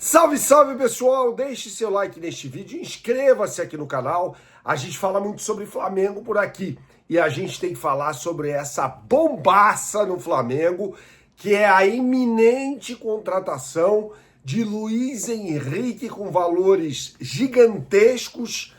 Salve, salve pessoal, deixe seu like neste vídeo, inscreva-se aqui no canal. A gente fala muito sobre Flamengo por aqui e a gente tem que falar sobre essa bombaça no Flamengo, que é a iminente contratação de Luiz Henrique com valores gigantescos,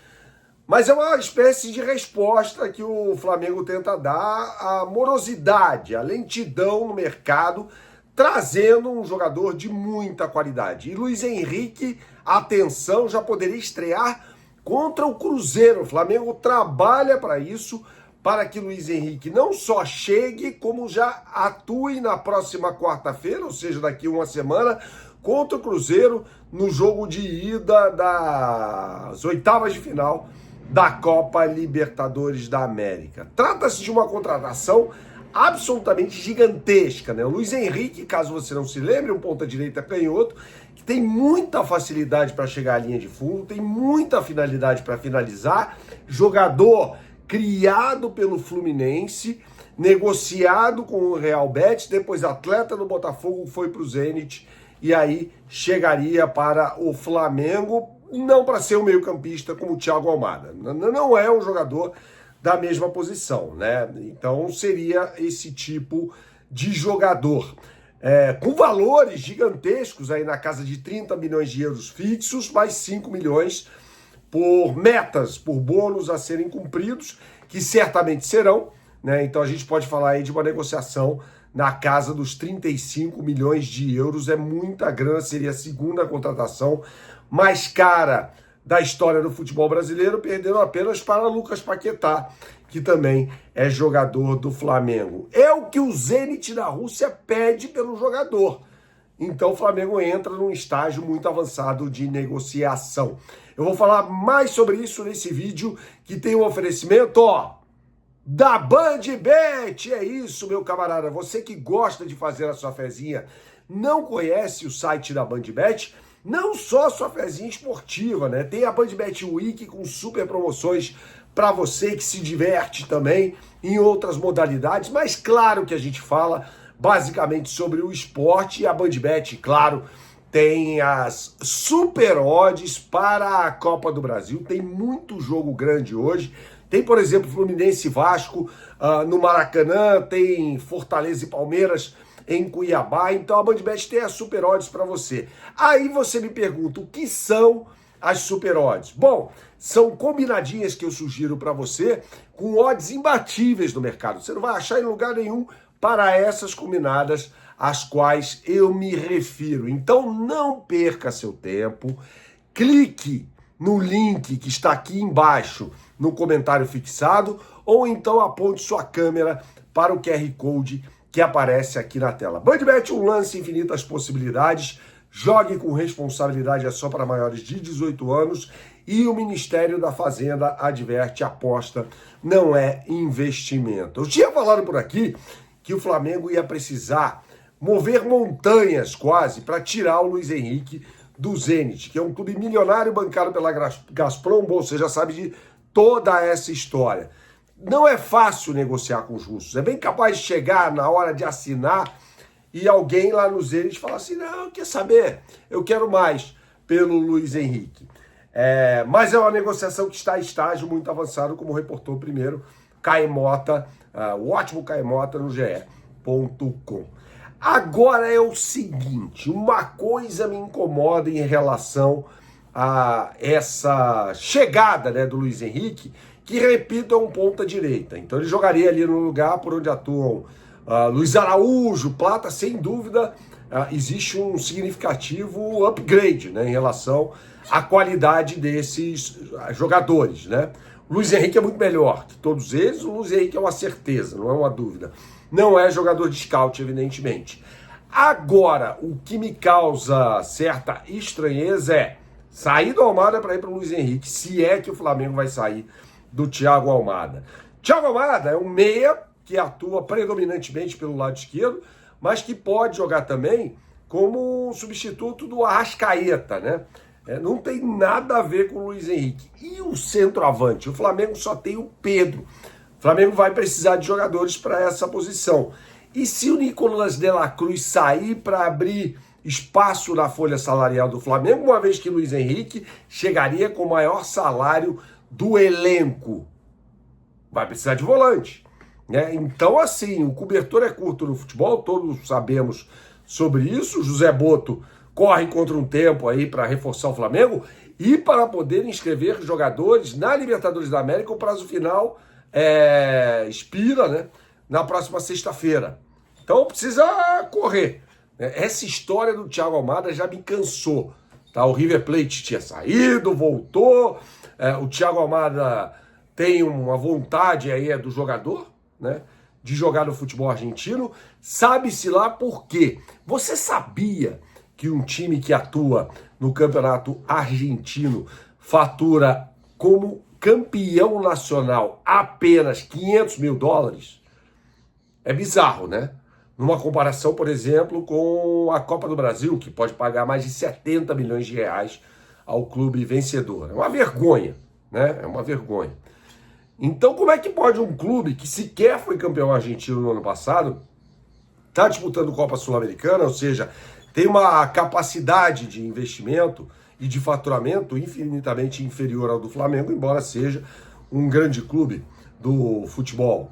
mas é uma espécie de resposta que o Flamengo tenta dar à morosidade, à lentidão no mercado, trazendo um jogador de muita qualidade. E Luiz Henrique, atenção, já poderia estrear contra o Cruzeiro. O Flamengo trabalha para isso, para que Luiz Henrique não só chegue, como já atue na próxima quarta-feira, ou seja, daqui uma semana, contra o Cruzeiro, no jogo de ida das oitavas de final da Copa Libertadores da América. Trata-se de uma contratação absolutamente gigantesca, né? O Luiz Henrique, caso você não se lembre, um ponta-direita canhoto, que tem muita facilidade para chegar à linha de fundo, tem muita finalidade para finalizar, jogador criado pelo Fluminense, negociado com o Real Betis, depois atleta no Botafogo, foi para o Zenit e aí chegaria para o Flamengo, não para ser um meio-campista como o Thiago Almada. Não é um jogador da mesma posição, né? Então seria esse tipo de jogador. Com valores gigantescos aí na casa de 30 milhões de euros fixos, mais 5 milhões por metas, por bônus a serem cumpridos, que certamente serão, né? Então a gente pode falar aí de uma negociação na casa dos 35 milhões de euros, é muita grana, seria a segunda contratação mais cara da história do futebol brasileiro, perdendo apenas para Lucas Paquetá, que também é jogador do Flamengo. É o que o Zenit da Rússia pede pelo jogador. Então o Flamengo entra num estágio muito avançado de negociação. Eu vou falar mais sobre isso nesse vídeo, que tem um oferecimento, da BandBet. É isso, meu camarada. Você que gosta de fazer a sua fezinha, não conhece o site da BandBet? Não só sua fezinha esportiva, né? Tem a BandBet Week com super promoções para você que se diverte também em outras modalidades, mas claro que a gente fala basicamente sobre o esporte e a BandBet, claro, tem as super odds para a Copa do Brasil, tem muito jogo grande hoje. Tem, por exemplo, Fluminense e Vasco no Maracanã, tem Fortaleza e Palmeiras em Cuiabá, então a BandBet tem as super odds para você. Aí você me pergunta, o que são as super odds? Bom, são combinadinhas que eu sugiro para você com odds imbatíveis no mercado. Você não vai achar em lugar nenhum para essas combinadas às quais eu me refiro. Então não perca seu tempo, clique no link que está aqui embaixo no comentário fixado ou então aponte sua câmera para o QR Code que aparece aqui na tela. BandBet, um lance, infinitas possibilidades. Jogue com responsabilidade, é só para maiores de 18 anos. E o Ministério da Fazenda adverte, aposta não é investimento. Eu tinha falado por aqui que o Flamengo ia precisar mover montanhas quase para tirar o Luiz Henrique do Zenit, que é um clube milionário bancado pela Gazprom. Bom, você já sabe de toda essa história. Não é fácil negociar com os russos. É bem capaz de chegar na hora de assinar e alguém lá no Zenit falar assim, não, quer saber? Eu quero mais pelo Luiz Henrique. Mas é uma negociação que está em estágio muito avançado, como reportou primeiro Caio Mota, o ótimo Caio Mota no ge.com. Agora é o seguinte, uma coisa me incomoda em relação a essa chegada, né, do Luiz Henrique, que, repito, é um ponta-direita. Então ele jogaria ali no lugar por onde atuam Luiz Araújo, Plata. Sem dúvida, existe um significativo upgrade, né, em relação à qualidade desses jogadores, né? O Luiz Henrique é muito melhor que todos eles, o Luiz Henrique é uma certeza, não é uma dúvida. Não é jogador de scout, evidentemente. Agora, o que me causa certa estranheza é sair do Almada para ir para o Luiz Henrique, se é que o Flamengo vai sair do Thiago Almada. Thiago Almada é um meia que atua predominantemente pelo lado esquerdo, mas que pode jogar também como substituto do Arrascaeta, né? Não tem nada a ver com o Luiz Henrique. E o centroavante? O Flamengo só tem o Pedro. O Flamengo vai precisar de jogadores para essa posição. E se o Nicolás de la Cruz sair para abrir espaço na folha salarial do Flamengo, uma vez que Luiz Henrique chegaria com o maior salário do elenco. Vai precisar de volante, né? Então, assim, o cobertor é curto no futebol, todos sabemos sobre isso. José Botto corre contra um tempo aí para reforçar o Flamengo e para poder inscrever jogadores na Libertadores da América. O prazo final expira, né, na próxima sexta-feira. Então precisa correr. Essa história do Thiago Almada já me cansou. Tá? O River Plate tinha saído, voltou. O Thiago Almada tem uma vontade aí do jogador, né, de jogar no futebol argentino. Sabe-se lá por quê. Você sabia que um time que atua no campeonato argentino fatura como campeão nacional apenas $500 mil? É bizarro, né? Numa comparação, por exemplo, com a Copa do Brasil, que pode pagar mais de 70 milhões de reais ao clube vencedor. É uma vergonha, né? É uma vergonha. Então, como é que pode um clube que sequer foi campeão argentino no ano passado, está disputando Copa Sul-Americana, ou seja, tem uma capacidade de investimento e de faturamento infinitamente inferior ao do Flamengo, embora seja um grande clube do futebol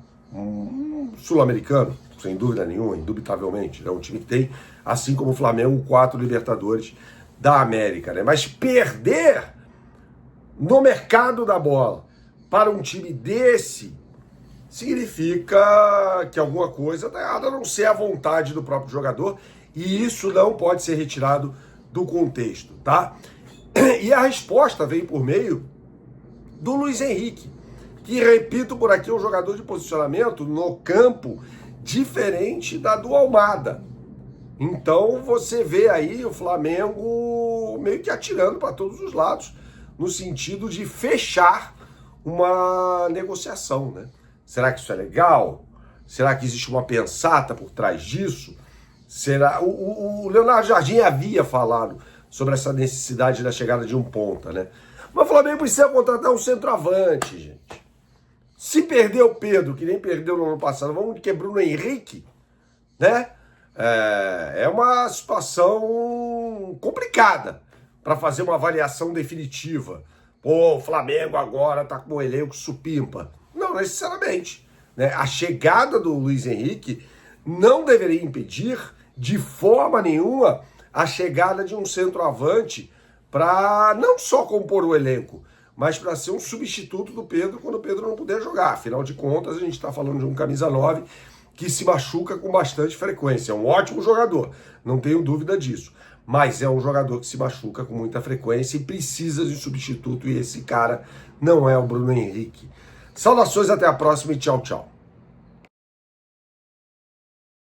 sul-americano, sem dúvida nenhuma, indubitavelmente. É um time que tem, assim como o Flamengo, 4 Libertadores da América, né? Mas perder no mercado da bola para um time desse significa que alguma coisa está errada, a não ser a vontade do próprio jogador, e isso não pode ser retirado do contexto, tá? E a resposta vem por meio do Luiz Henrique, que, repito por aqui, é um jogador de posicionamento no campo diferente da do Almada. Então você vê aí o Flamengo meio que atirando para todos os lados, no sentido de fechar uma negociação, né? Será que isso é legal? Será que existe uma pensata por trás disso? Será? O Leonardo Jardim havia falado sobre essa necessidade da chegada de um ponta, né? Mas o Flamengo precisa contratar um centroavante, gente. Se perder o Pedro, que nem perdeu no ano passado, vamos que é Bruno Henrique, né? É uma situação complicada para fazer uma avaliação definitiva. Pô, o Flamengo agora tá com o elenco supimpa. Não necessariamente, né? A chegada do Luiz Henrique não deveria impedir de forma nenhuma a chegada de um centroavante para não só compor o elenco, mas para ser um substituto do Pedro quando o Pedro não puder jogar. Afinal de contas, a gente está falando de um camisa 9 que se machuca com bastante frequência. É um ótimo jogador, não tenho dúvida disso. Mas é um jogador que se machuca com muita frequência e precisa de um substituto, e esse cara não é o Bruno Henrique. Saudações, até a próxima e tchau, tchau.